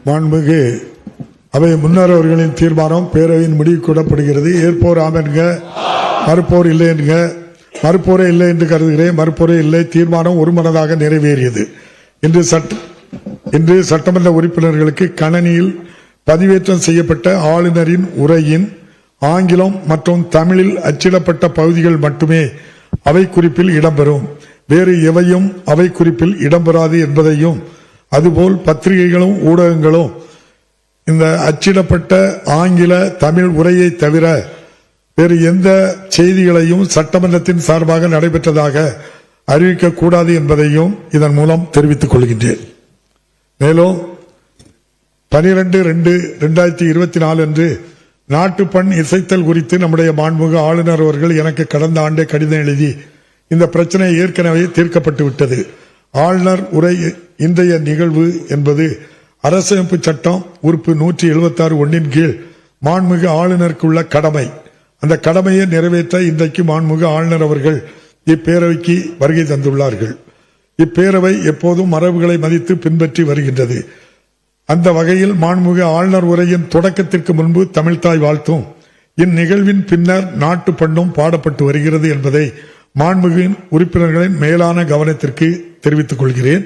மாண்புமிகு அவை முன்னர் அவர்களின் தீர்மானம் பேரவையின் முடிவுக்கு விடப்படுகிறது. ஏற்போர் ஆம் என்க, மறுப்போர் இல்லை என்க. மறுப்போரே இல்லை என்று கருதுகிறேன். மறுப்போரே இல்லை. தீர்மானம் ஒருமனதாக நிறைவேறியது. இன்று சட்டமன்ற உறுப்பினர்களுக்கு கணனியில் பதிவேற்றம் செய்யப்பட்ட ஆளுநரின் உரையின் ஆங்கிலம் மற்றும் தமிழில் அச்சிடப்பட்ட பகுதிகள் மட்டுமே அவை குறிப்பில் இடம்பெறும். வேறு எவையும் அவை குறிப்பில் இடம்பெறாது என்பதையும், அதுபோல் பத்திரிகைகளும் ஊடகங்களும் இந்த அச்சிடப்பட்ட ஆங்கில தமிழ் உரையை தவிர வேறு எந்த செய்திகளையும் சட்டமன்றத்தின் சார்பாக நடைபெற்றதாக அறிவிக்கக்கூடாது என்பதையும் இதன் மூலம் தெரிவித்துக் கொள்கின்றேன். மேலும் 12/2/2024 அன்று நாட்டுப்பண் இசைத்தல் குறித்து நம்முடைய மாண்புமிகு ஆளுநர் அவர்கள் எனக்கு கடந்த ஆண்டே கடிதம் எழுதி இந்த பிரச்சனை ஏற்கனவே தீர்க்கப்பட்டு விட்டது. ஆளுநர் உரை இன்றைய நிகழ்வு என்பது அரசமைப்பு சட்டம் உறுப்பு 176(1) கீழ் மாண்புமிகு ஆளுநருக்கு உள்ள கடமை. அந்த கடமையை நிறைவேற்ற இன்றைக்கு மாண்புமிகு ஆளுநர் அவர்கள் இப்பேரவைக்கு வருகை தந்துள்ளார்கள். இப்பேரவை எப்போதும் மரபுகளை மதித்து பின்பற்றி வருகின்றது. அந்த வகையில் மாண்புமிகு ஆளுநர் உரையின் தொடக்கத்திற்கு முன்பு தமிழ்தாய் வாழ்த்தும், இந்நிகழ்வின் பின்னர் நாட்டு பண்ணும் பாடப்பட்டு வருகிறது என்பதை மாண்புமிகு உறுப்பினர்களின் மேலான கவனத்திற்கு தெரிவித்துக் கொள்கிறேன்.